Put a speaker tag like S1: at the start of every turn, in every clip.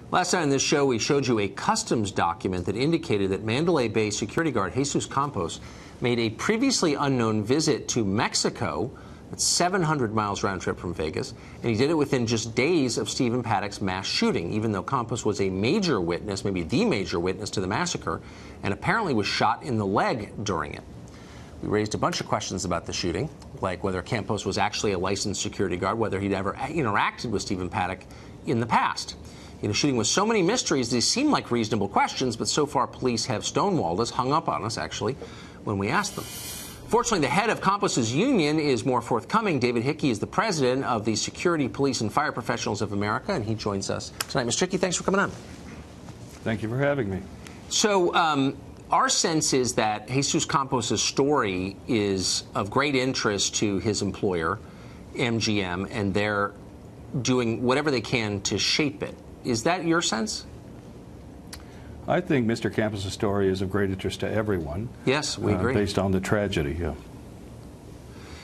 S1: Last night on this show, we showed you a customs document that indicated that Mandalay Bay security guard Jesus Campos made a previously unknown visit to Mexico. That's 700 miles round trip from Vegas, and he did it within just days of Stephen Paddock's mass shooting, even though Campos was a major witness, maybe the major witness to the massacre, and apparently was shot in the leg during it. We raised a bunch of questions about the shooting, like whether Campos was actually a licensed security guard, whether he'd ever interacted with Stephen Paddock in the past. In a shooting with so many mysteries, these seem like reasonable questions, but so far police have stonewalled us, hung up on us, actually, when we asked them. Fortunately, the head of Campos's union is more forthcoming. David Hickey is the president of the Security, Police, and Fire Professionals of America, and he joins us tonight. Mr. Hickey, thanks for coming on.
S2: Thank you for having me.
S1: So, our sense is that Jesus Campos's story is of great interest to his employer, MGM, and they're doing whatever they can to shape it. Is that your sense?
S2: I think Mr. Campos's story is of great interest to everyone.
S1: Yes, we agree.
S2: Based on the tragedy, yeah.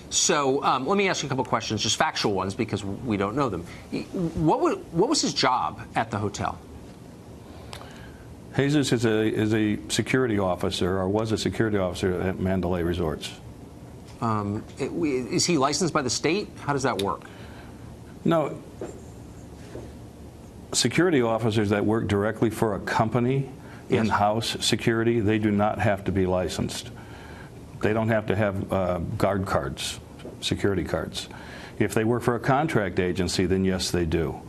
S1: So let me ask you a couple questions, just factual ones, because we don't know them. What was his job at the hotel?
S2: Jesus is a security officer, or was a security officer at Mandalay Resorts.
S1: Is he licensed by the state? How does that work?
S2: No. Security officers that work directly for a company,
S1: yes,
S2: in-house security, they do not have to be licensed. They don't have to have guard cards, security cards. If they work for a contract agency, then yes, they do.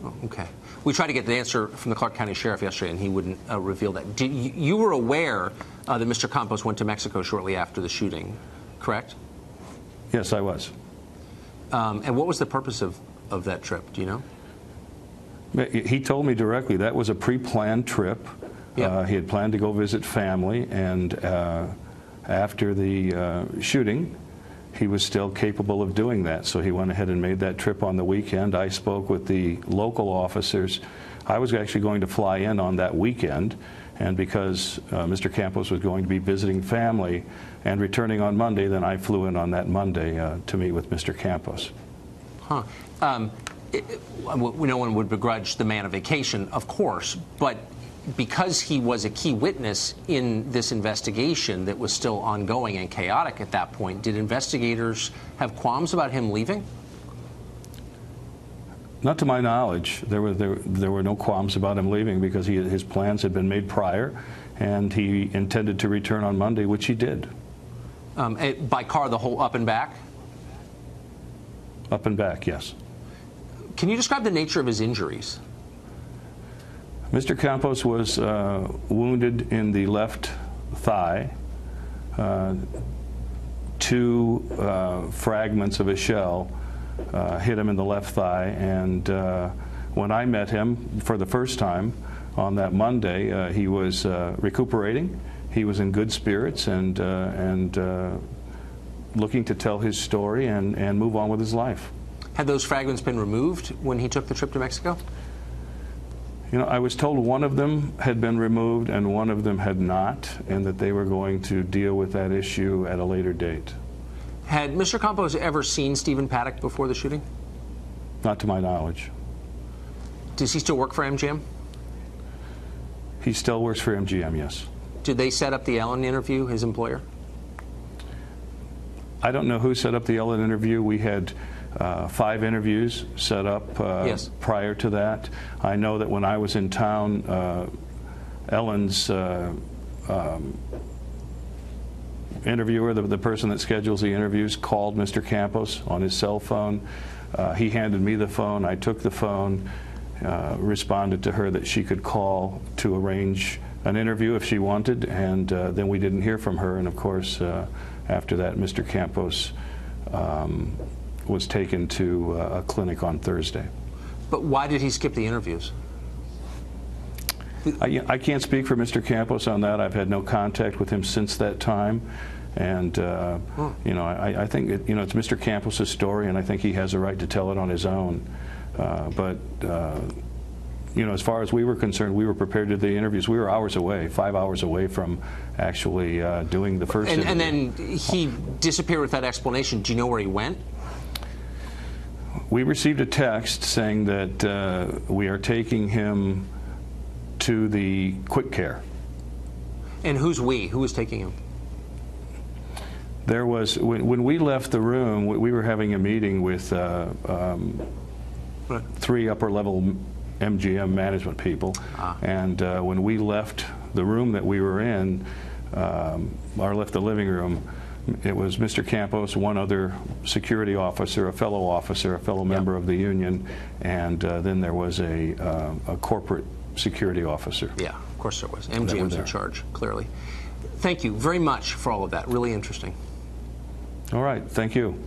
S1: Oh, okay. We tried to get the answer from the Clark County Sheriff yesterday, and he wouldn't reveal that. You were aware that Mr. Campos went to Mexico shortly after the shooting, correct?
S2: Yes, I was.
S1: And what was the purpose of that trip? Do you know?
S2: He told me directly that was a pre-planned trip.
S1: Yep.
S2: He had planned to go visit family, and after the shooting, he was still capable of doing that. So he went ahead and made that trip on the weekend. I spoke with the local officers. I was actually going to fly in on that weekend, and because Mr. Campos was going to be visiting family and returning on Monday, then I flew in on that Monday to meet with Mr. Campos.
S1: Huh. No one would begrudge the man a vacation, of course, but because he was a key witness in this investigation that was still ongoing and chaotic at that point, did investigators have qualms about him leaving?
S2: Not to my knowledge. There were no qualms about him leaving because his plans had been made prior, and he intended to return on Monday, which he did.
S1: By car, the whole up and back?
S2: Up and back, yes.
S1: Can you describe the nature of his injuries?
S2: Mr. Campos was wounded in the left thigh. Two fragments of a shell hit him in the left thigh, and when I met him for the first time on that Monday, he was recuperating. He was in good spirits and looking to tell his story and move on with his life.
S1: Had those fragments been removed when he took the trip to Mexico?
S2: You know, I was told one of them had been removed and one of them had not, and that they were going to deal with that issue at a later date.
S1: Had Mr. Campos ever seen Stephen Paddock before the shooting?
S2: Not to my knowledge.
S1: Does he still work for MGM?
S2: He still works for MGM, yes.
S1: Did they set up the Ellen interview, his employer?
S2: I don't know who set up the Ellen interview. We had 5 interviews set up
S1: yes,
S2: prior to that. I know that when I was in town, Ellen's interviewer, the person that schedules the interviews, called Mr. Campos on his cell phone. He handed me the phone. I took the phone, responded to her that she could call to arrange an interview if she wanted, and then we didn't hear from her. And of course, after that, Mr. Campos was taken to a clinic on Thursday.
S1: But why did he skip the interviews?
S2: I can't speak for Mr. Campos on that. I've had no contact with him since that time, and you know, I think it's Mr. Campos's story, and I think he has a right to tell it on his own. But you know, as far as we were concerned, we were prepared to do the interviews. We were hours away, 5 hours away from actually doing the first interview. And
S1: then he disappeared with that explanation. Do you know where he went?
S2: We received a text saying that we are taking him to the quick care.
S1: And who's we? Who was taking him?
S2: There was, when we left the room, we were having a meeting with 3 upper-level MGM management people, and when we left the room that we were in, left the living room, it was Mr. Campos, one other security officer, a fellow member of the union, and then there was a corporate security officer.
S1: Yeah, of course there was. MGM's in charge, clearly. Thank you very much for all of that. Really interesting.
S2: All right, thank you.